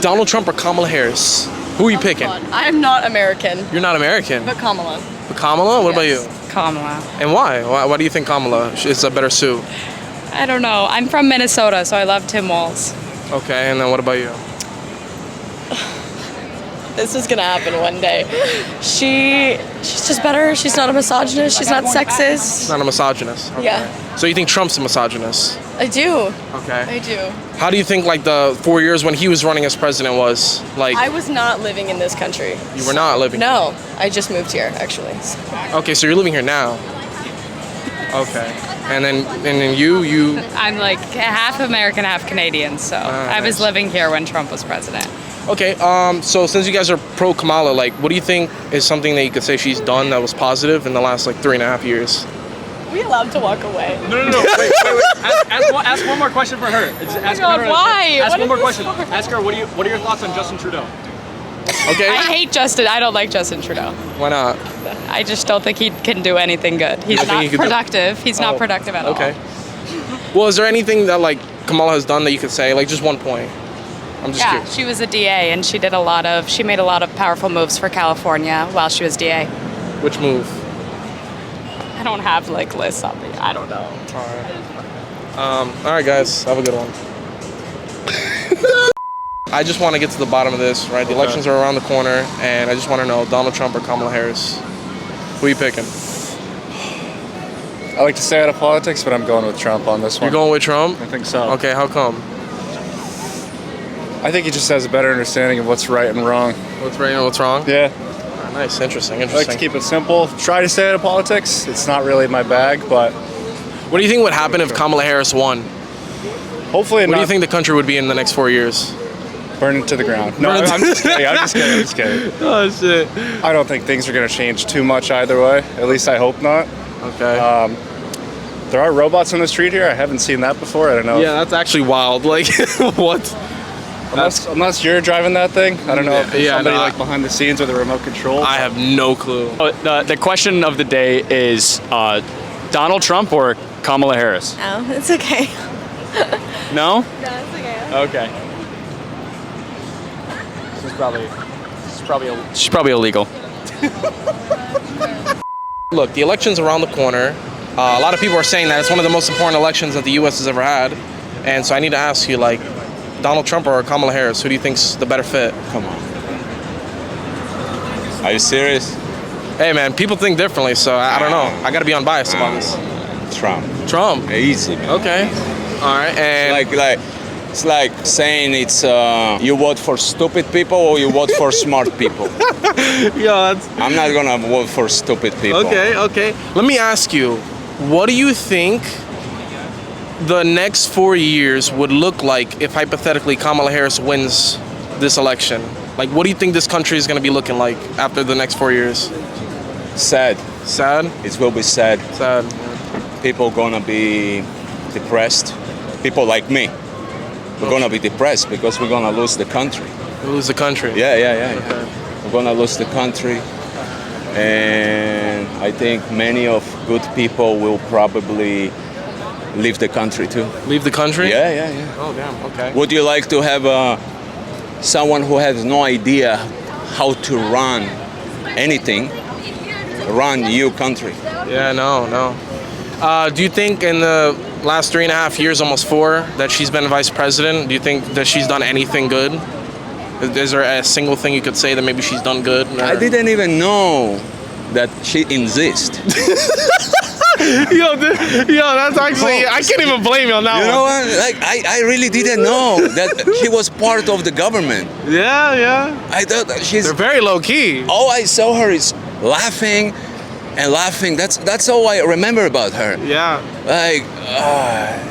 Donald Trump or Kamala Harris? Who are you picking? I am not American. You're not American. But Kamala. But Kamala? What about you? Kamala. And why? Why do you think Kamala is a better suit? I don't know. I'm from Minnesota, so I love Tim Walz. Okay, and then what about you? This is gonna happen one day. She's just better. She's not a misogynist. She's not sexist. She's not a misogynist. Okay. Yeah. So you think Trump's a misogynist? I do. Okay. I do. How do you think like the 4 years when he was running as president was? Like I was not living in this country. you were not living. No, I just moved here actually. Okay, so you're living here now. Okay. And then you I'm like half American, half Canadian, so I was nice. living here when Trump was president. Okay, so since you guys are pro Kamala, like what do you think is something that you could say she's done that was positive in the last like 3.5 years? Are we allowed to walk away? No. Wait. Ask one more question for her. Ask God, her. why? Ask What one more is question. this for? Ask her. What are your thoughts on Justin Trudeau? Okay. I hate Justin. I don't like Justin Trudeau. Why not? I just don't think he can do anything good. He's don't think not he could do- productive. He's Oh, not productive at all. Okay. Well, is there anything that like Kamala has done that you could say, like just one point? I'm just Yeah, curious. she was a DA and she made a lot of powerful moves for California while she was DA. Which move? I don't have like lists on me. I don't know. All right, guys, have a good one. I just want to get to the bottom of this, right? The elections are around the corner, and I just want to know Donald Trump or Kamala Harris. Who are you picking? I like to stay out of politics, but I'm going with Trump on this one. You're going with Trump? I think so. Okay, how come? I think he just has a better understanding of what's right and wrong. What's right and what's wrong? Yeah. Nice, interesting. I like to keep it simple. Try to stay out of politics. It's not really my bag, but What do you think would happen if Kamala Harris won? hopefully What not do you think the country would be in the next 4 years? burn it to the ground. No, Burn it- I'm just kidding. I'm just kidding. Oh, shit. I don't think things are going to change too much either way. At least I hope not. Okay. There are robots on the street here. I haven't seen that before. I don't know. Yeah, that's actually wild. Like, what? Unless you're driving that thing. I don't know if there's Yeah, somebody no, like behind the scenes with a remote control. I have no clue. The question of the day is Donald Trump or Kamala Harris? No, it's okay. No. No, it's okay. Okay. She's probably illegal. Look, the election's around the corner. A lot of people are saying that it's one of the most important elections that the U.S. has ever had. And so I need to ask you, like, Donald Trump or Kamala Harris, who do you think's the better fit? Come on. Are you serious? Hey, man, people think differently, so I don't know. I got to be unbiased about this. Trump. Trump. Easy, man. Okay. All right. And It's like saying it's you vote for stupid people or you vote for smart people. yeah, that's I'm not gonna vote for stupid people. okay. Let me ask you, what do you think the next 4 years would look like if hypothetically Kamala Harris wins this election? Like, what do you think this country is going to be looking like after the next 4 years? Sad. Sad? It will be sad. Sad. People gonna be depressed. People like me. We're gonna be depressed because we're gonna lose the country. We lose the country. Yeah. We're gonna lose the country, and I think many of good people will probably leave the country too. Leave the country? Yeah. Oh, damn. Okay. Would you like to have someone who has no idea how to run anything, run your country? Yeah, no. Do you think in the last 3.5 years, almost 4, that she's been vice president, do you think that she's done anything good? Is there a single thing you could say that maybe she's done good? I didn't even know that she exists. Yo, that's actually, I can't even blame you on that You one. know what? Like I really didn't know that she was part of the government. Yeah. I thought that she's. They're very low key. All I saw her is laughing and laughing. That's all I remember about her. Yeah. Like,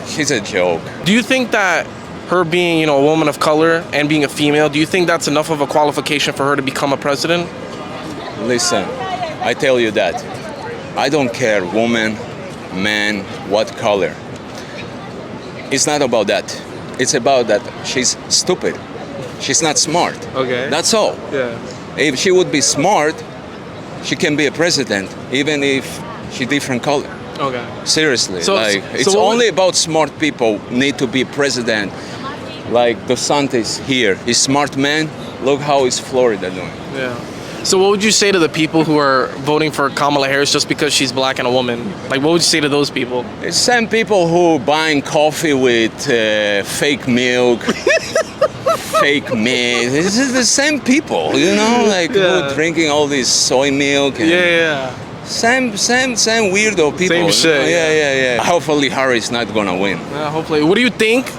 she's a joke. Do you think that her being, a woman of color and being a female, do you think that's enough of a qualification for her to become a president? Listen, I tell you that. I don't care, woman, man, what color. It's not about that. It's about that she's stupid. She's not smart. Okay. That's all. Yeah. If she would be smart, she can be a president, even if she's different color. Okay. Seriously, So it's what only about smart people need to be president. like DeSantis here. He's smart man. Look how is Florida doing. Yeah. So what would you say to the people who are voting for Kamala Harris just because she's black and a woman? Like, what would you say to those people? It's some people who buying coffee with fake milk, fake meat. This is the same people, you know, like who drinking all this soy milk. And Yeah. Same weirdo people. Same shit. Yeah. Hopefully Harris not gonna win. Hopefully. What do you think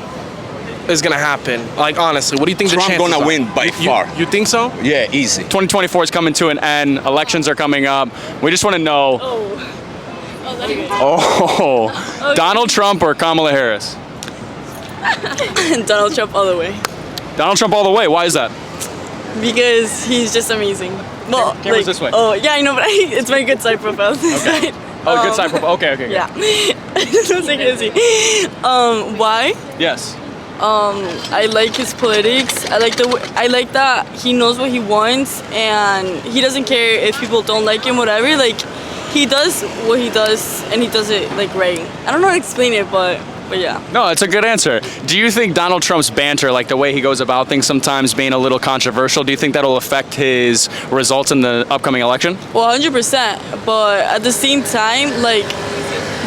is gonna happen? Like, honestly, what do you think Trump the chances gonna are? win by far. You think so? Yeah, easy. 2024 is coming to an end. Elections are coming up. We just want to know. Oh, Donald Trump or Kamala Harris? Donald Trump all the way. Donald Trump all the way. Why is that? Because he's just amazing. Well, Camera's this way. Oh, yeah, I know, but it's my good side profile. Okay. Oh, good side. Okay. Yeah. Don't take it easy. Why? Yes. I like his politics. I like that he knows what he wants and he doesn't care if people don't like him, whatever. Like, he does what he does and he does it like right. I don't know how to explain it, but yeah. No, it's a good answer. Do you think Donald Trump's banter, like the way he goes about things sometimes being a little controversial, do you think that'll affect his results in the upcoming election? Well, 100%. But at the same time, like,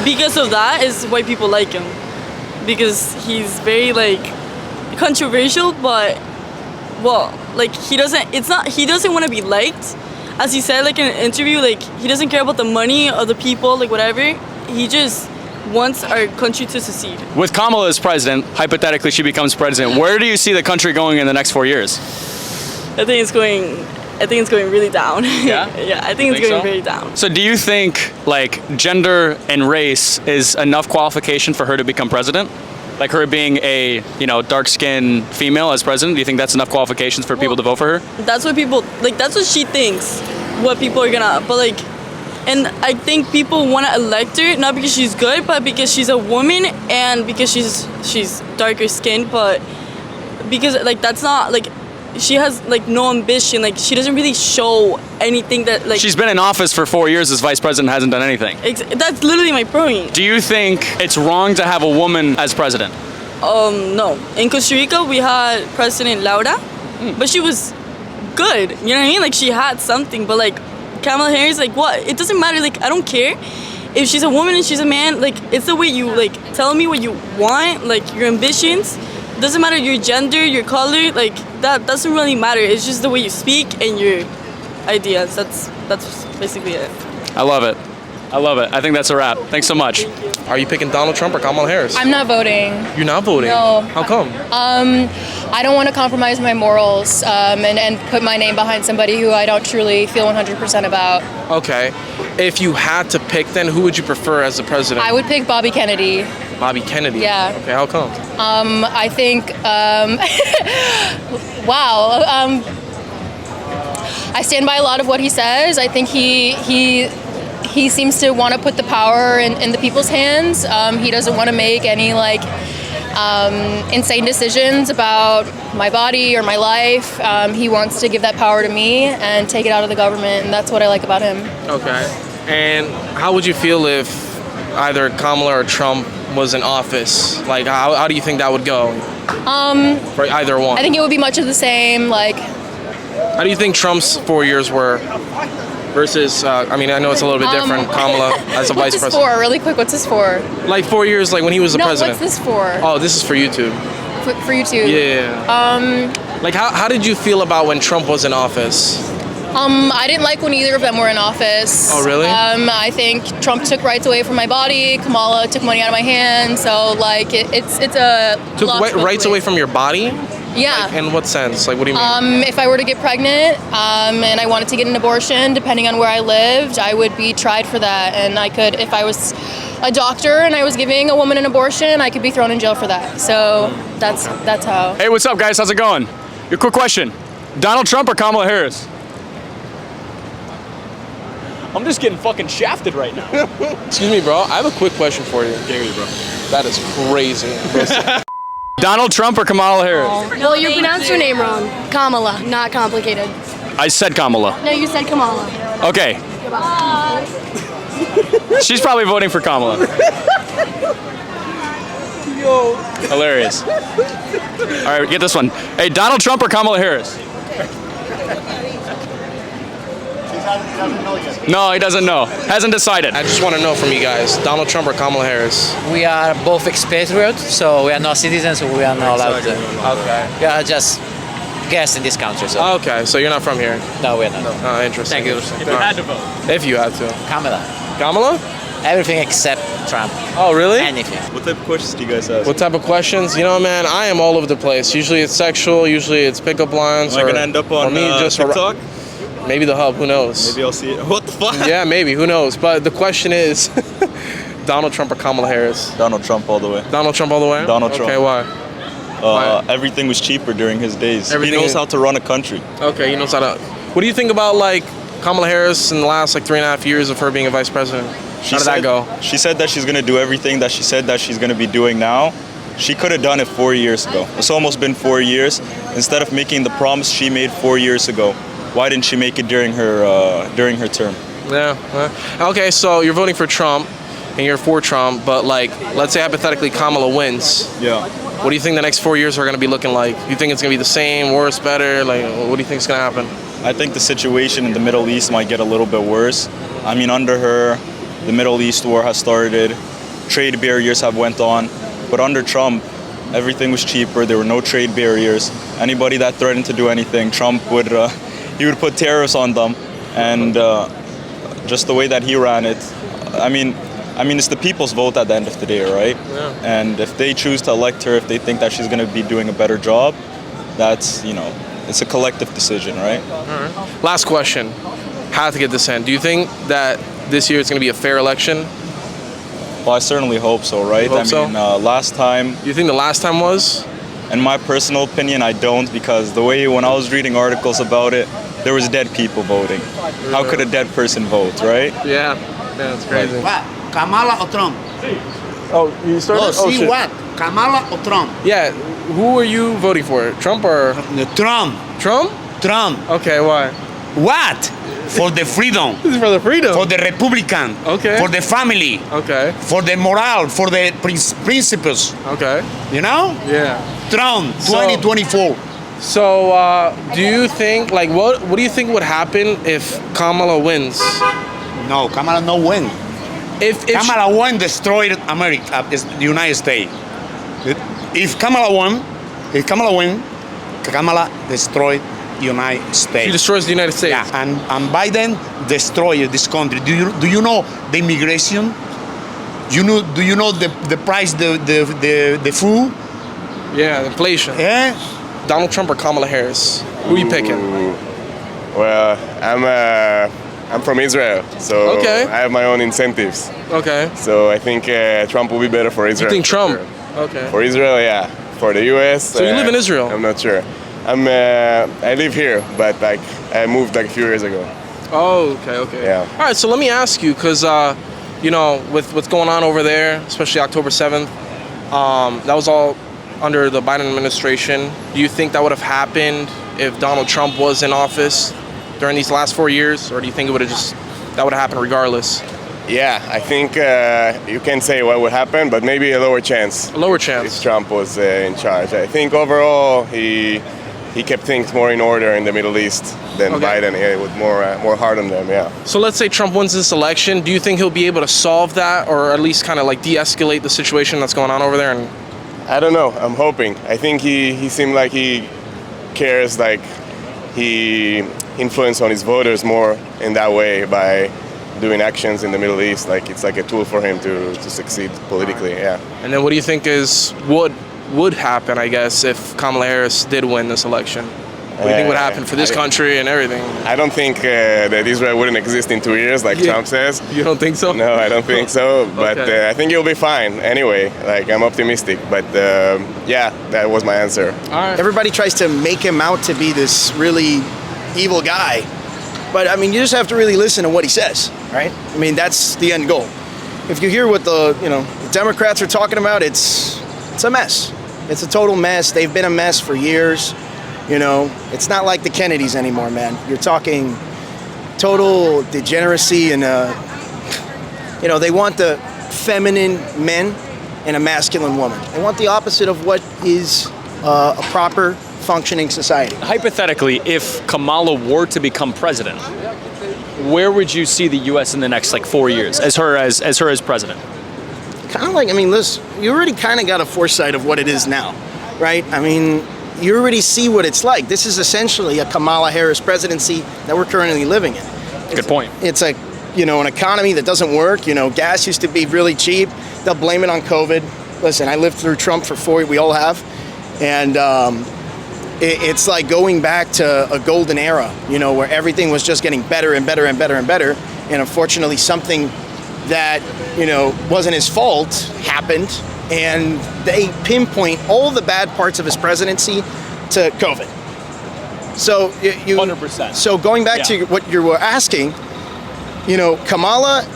because of that is why people like him. Because he's very, like, controversial, but, well, like, he doesn't want to be liked. As he said, like, in an interview, like, he doesn't care about the money or the people, like, whatever. He just wants our country to succeed. With Kamala as president, hypothetically she becomes president, where do you see the country going in the next 4 years? I think it's going really down. Yeah? Yeah, I think it's going really down. So do you think, like, gender and race is enough qualification for her to become president? Like her being a, dark-skinned female as president, do you think that's enough qualifications for people to vote for her? That's what people, like, that's what she thinks, what people are gonna, but, like, and I think people want to elect her, not because she's good, but because she's a woman and because she's darker skinned, but because, like, that's not, like, she has, like, no ambition. Like, she doesn't really show anything that, like... She's been in office for 4 years as vice president, hasn't done anything. That's literally my point. Do you think it's wrong to have a woman as president? No. In Costa Rica, we had President Laura, but she was good. You know what I mean? Like, she had something, but, like, Kamala Harris, like, what? It doesn't matter. Like, I don't care if she's a woman and she's a man. Like, it's the way you, like, tell me what you want, like, your ambitions. Doesn't matter your gender, your color, like, that doesn't really matter. It's just the way you speak and your ideas. That's basically it. I love it. I think that's a wrap. Thanks so much. Are you picking Donald Trump or Kamala Harris? I'm not voting. You're not voting? No. How come? I don't want to compromise my morals and put my name behind somebody who I don't truly feel 100% about. Okay. If you had to pick, then who would you prefer as the president? I would pick Bobby Kennedy. Bobby Kennedy? Yeah. Okay, how come? I think, wow. I stand by a lot of what he says. I think he seems to want to put the power in the people's hands. He doesn't want to make any, like, insane decisions about my body or my life. He wants to give that power to me and take it out of the government, and that's what I like about him. Okay. And how would you feel if either Kamala or Trump was in office? Like, how do you think that would go? For either one. I think it would be much of the same, like... How do you think Trump's 4 years were versus, I know it's a little bit different, Kamala as a vice What's this president? for? Really quick, what's this for? Like 4 years, like when he was the No, president. what's this for? Oh, this is for YouTube. For YouTube? Yeah. Like, how did you feel about when Trump was in office? I didn't like when either of them were in office. Oh, really? I think Trump took rights away from my body. Kamala took money out of my hands. So, like, it's a Took loss both rights ways. away from your body? Yeah. Like, in what sense? Like, what do you mean? If I were to get pregnant and I wanted to get an abortion, depending on where I lived, I would be tried for that. And I could, if I was a doctor and I was giving a woman an abortion, I could be thrown in jail for that. So that's how. Hey, what's up, guys? How's it going? Your quick question. Donald Trump or Kamala Harris? I'm just getting fucking shafted right now. Excuse me, bro. I have a quick question for you. Gary, bro. That is crazy. Donald Trump or Kamala Harris? Well, you pronounced her name wrong. Kamala, not complicated. I said Kamala. No, you said Kamala. Okay. She's probably voting for Kamala. Hilarious. All right, get this one. Hey, Donald Trump or Kamala Harris? No, he doesn't know. Hasn't decided. I just want to know from you guys, Donald Trump or Kamala Harris? We are both expatriates, so we are not citizens, so we are not allowed to. Okay. We are just guests in this country, so Okay, so you're not from here. no, we are not. Oh, interesting. Thank you. If you had to vote. If you had to. Kamala. Kamala? Everything except Trump. Oh, really? Anything. What type of questions do you guys ask? What type of questions? You know, man, I am all over the place. Usually it's sexual, usually it's pickup lines. Am I gonna end up on TikTok? Maybe the hub, who knows? Maybe I'll see it. What the fuck? Yeah, maybe, who knows? But the question is, Donald Trump or Kamala Harris? Donald Trump all the way. Donald Trump all the way? Donald Trump. Okay, why? Everything was cheaper during his days. Everything he knows is- how to run a country. Okay, he knows how to. What do you think about, like, Kamala Harris in the last, like, 3.5 years of her being a vice president? How did that go? She said that she's gonna do everything that she said that she's gonna be doing now. She could have done it 4 years ago. It's almost been 4 years. Instead of making the promise she made 4 years ago, why didn't she make it during her term? Yeah. Okay, so you're voting for Trump, and you're for Trump, but, like, let's say hypothetically Kamala wins. Yeah. What do you think the next 4 years are going to be looking like? Do you think it's going to be the same, worse, better? Like, what do you think is going to happen? I think the situation in the Middle East might get a little bit worse. I mean, under her, the Middle East war has started, trade barriers have went on, but under Trump, everything was cheaper. There were no trade barriers. Anybody that threatened to do anything, Trump would he would put tariffs on them, and just the way that he ran it, I mean, it's the people's vote at the end of the day, right? Yeah. And if they choose to elect her, if they think that she's going to be doing a better job, that's, it's a collective decision, right? Last question. How to get this in? Do you think that this year is going to be a fair election? Well, I certainly hope so, right? You hope so? Last time, Do you think the last time was? in my personal opinion, I don't, because the way when I was reading articles about it, there was dead people voting. How could a dead person vote, right? Yeah. That's crazy. What? Kamala or Trump? Oh, you started? See what? Kamala or Trump? Yeah. Who are you voting for? Trump or Trump. Trump? Trump. Okay, why? What? For the freedom. This is for the freedom. For the Republican. Okay. For the family. Okay. For the moral. For the principles. Okay. You know? Yeah. Trump. So- 2024. So, do you think, like, what do you think would happen if Kamala wins? No, Kamala no win. If Kamala won destroyed America, the United States. If Kamala won, Kamala destroyed United States. she destroys the United States. Yeah, and Biden destroyed this country. Do you know the immigration? Do you know the price the food? Yeah, inflation. Yeah. Donald Trump or Kamala Harris? Who are you picking? Well, I'm from Israel, so Okay. I have my own incentives. Okay. So I think Trump will be better for Israel. You think for Trump? sure. Okay. For Israel, yeah. For the U.S. So you live in Israel? I'm not sure. I live here, but I moved a few years ago. Oh, okay. Yeah. All right, so let me ask you, because, with what's going on over there, especially October 7th, that was all under the Biden administration. Do you think that would have happened if Donald Trump was in office during these last 4 years? Or do you think that would have happened regardless? Yeah, I think you can say what would happen, but maybe a lower chance. A lower chance. If Trump was in charge. I think overall he kept things more in order in the Middle East than Okay. Biden. With more hard on them. Yeah. So let's say Trump wins this election. Do you think he'll be able to solve that, or at least kind of like de-escalate the situation that's going on over there? And I don't know. I'm hoping. I think he seemed like he cares, like he influenced on his voters more in that way by doing actions in the Middle East. Like it's like a tool for him to succeed politically. Yeah. And then what do you think would happen, I guess, if Kamala Harris did win this election? What do you think would happen for this country and everything? I don't think that Israel wouldn't exist in 2 years, like Trump says. You don't think so? No, I don't think so. But Okay. I think it'll be fine anyway. Like I'm optimistic. But yeah, that was my answer. All right. Everybody tries to make him out to be this really evil guy. But I mean, you just have to really listen to what he says, right? I mean, that's the end goal. If you hear what the Democrats are talking about, it's a mess. It's a total mess. They've been a mess for years. It's not like the Kennedys anymore, man. You're talking total degeneracy and, they want the feminine men and a masculine woman. They want the opposite of what is a proper functioning society. Hypothetically, if Kamala were to become president, where would you see the U.S. in the next 4 years as her as president? Kind of like, I mean, listen, you already kind of got a foresight of what it is now, right? I mean, you already see what it's like. This is essentially a Kamala Harris presidency that we're currently living in. Good point. It's an economy that doesn't work. Gas used to be really cheap. They'll blame it on COVID. Listen, I lived through Trump for 4 years. We all have. And it's like going back to a golden era, where everything was just getting better and better and better and better. And unfortunately, something that, wasn't his fault happened. And they pinpoint all the bad parts of his presidency to COVID. So 100%. So going back to what you were asking, Kamala,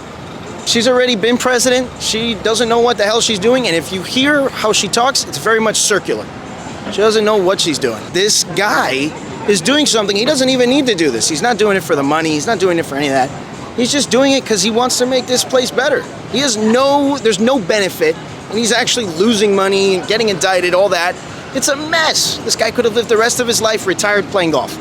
she's already been president. She doesn't know what the hell she's doing. And if you hear how she talks, it's very much circular. She doesn't know what she's doing. This guy is doing something. He doesn't even need to do this. He's not doing it for the money. He's not doing it for any of that. He's just doing it because he wants to make this place better. There's no benefit. And he's actually losing money and getting indicted, all that. It's a mess. This guy could have lived the rest of his life retired playing golf.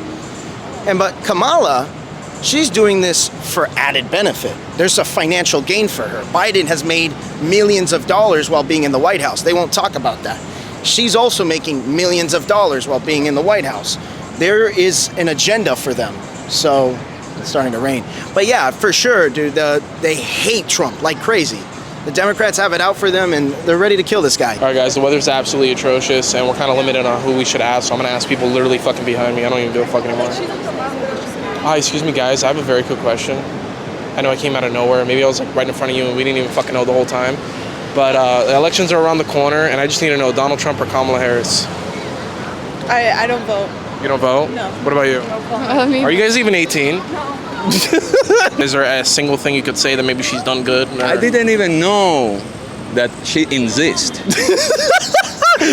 But Kamala, she's doing this for added benefit. There's a financial gain for her. Biden has made millions of dollars while being in the White House. They won't talk about that. She's also making millions of dollars while being in the White House. There is an agenda for them. So it's starting to rain. But yeah, for sure, dude, they hate Trump like crazy. The Democrats have it out for them, and they're ready to kill this guy. All right, guys, the weather's absolutely atrocious, and we're kind of limited on who we should ask, so I'm going to ask people literally fucking behind me. I don't even give a fuck anymore. Hi, excuse me, guys. I have a very quick question. I know I came out of nowhere. Maybe I was right in front of you, and we didn't even fucking know the whole time. But the elections are around the corner, and I just need to know, Donald Trump or Kamala Harris? I don't vote. You don't vote? No. What about you? Are you guys even 18? No. Is there a single thing you could say that maybe she's done good? I didn't even know that she exists.